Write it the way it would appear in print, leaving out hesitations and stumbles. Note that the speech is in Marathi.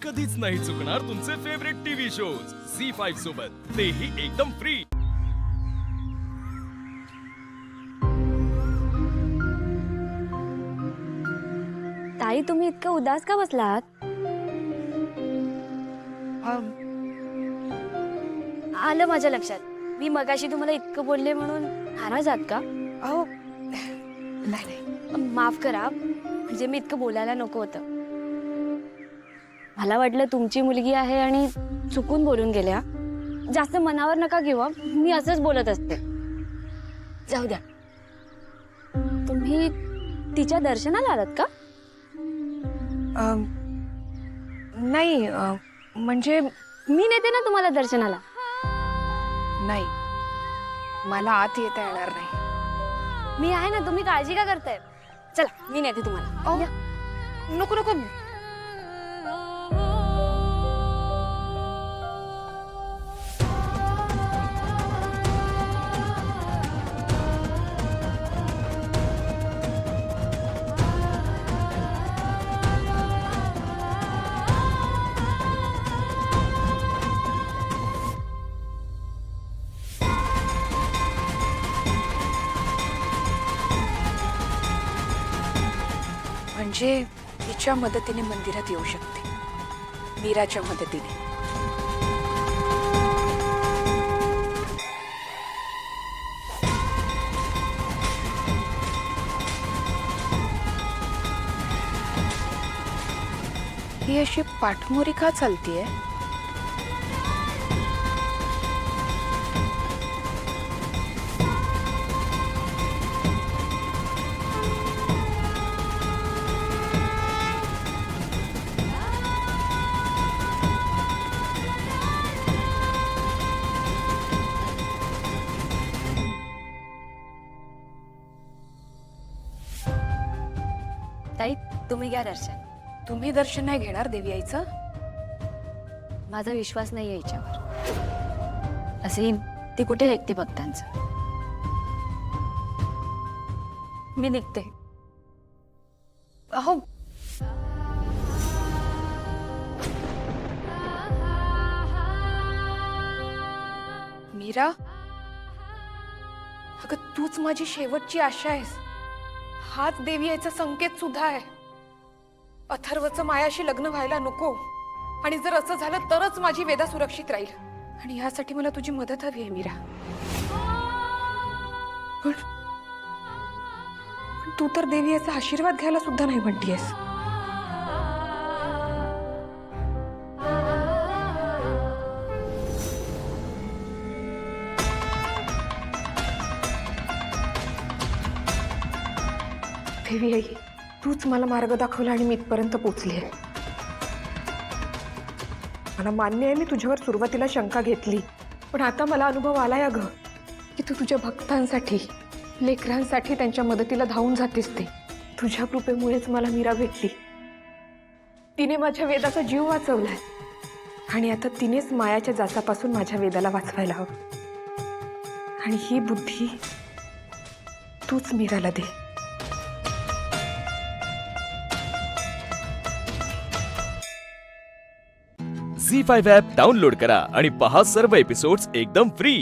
कधीच नाही चुकणार तुमचे फेवरेट टीव्ही शोज झी5 सोबत, तेही एकदम फ्री। ताई, तुम्ही इतकं उदास का बसलात? आलं माझ्या लक्षात, मी मगाशी तुम्हाला इतकं बोलले म्हणून नाराज आहात का? अहो नाही, माफ करा, म्हणजे मी इतकं बोलायला नको होतं। मला वाटलं तुमची मुलगी आहे आणि चुकून बोलून गेल्या। जास्त मनावर नका घेऊ, मी असंच बोलत असते। जाऊ द्या। तुम्ही तिच्या दर्शनाला आलात का? नाही, म्हणजे मी नेते ना तुम्हाला दर्शनाला। नाही, मला आत येता येणार नाही। मी आहे ना, तुम्ही काळजी का करताय? चला, मी नेते तुम्हाला। या। नको नको, म्हणजे तिच्या मदतीने मंदिरात येऊ शकते, मीराच्या मदतीने। ही अशी पाठमोरी का चालतीये? ताई, तुम्ही घ्या दर्शन। तुम्ही दर्शन नाही घेणार देवी आईचं? माझा विश्वास नाही याच्यावर। असे ती कुठे ऐकते भक्तांचं। मी निघते। अहो, मीरा, अगं तूच माझी शेवटची आशा आहेस। हाच देवी याचा संकेत सुद्धा आहे। अथर्वचं मायाशी लग्न व्हायला नको, आणि जर असं झालं तरच माझी वेदा सुरक्षित राहील, आणि यासाठी मला तुझी मदत हवी आहे मीरा। पण तू तर देवी याचा आशीर्वाद घ्यायला सुद्धा नाही म्हणतीयस। देवी आई, तूच मला मार्ग दाखवला आणि मी इथपर्यंत पोचली आहे। मला मान्य आहे, मी तुझ्यावर सुरुवातीला शंका घेतली, पण आता मला अनुभव आलाय अगं की तू तुझ्या भक्तांसाठी, लेकरांसाठी त्यांच्या मदतीला धावून जातेस। ते तुझ्या कृपेमुळेच मला मीरा भेटली। तिने माझ्या वेदाचा जीव वाचवलाय, आणि आता तिनेच मायाच्या जाचापासून माझ्या वेदाला वाचवायला हवं। आणि ही बुद्धी तूच मीराला दे। झी5 ॲप डाउनलोड करा आणि पहा सर्व एपिसोड्स एकदम फ्री।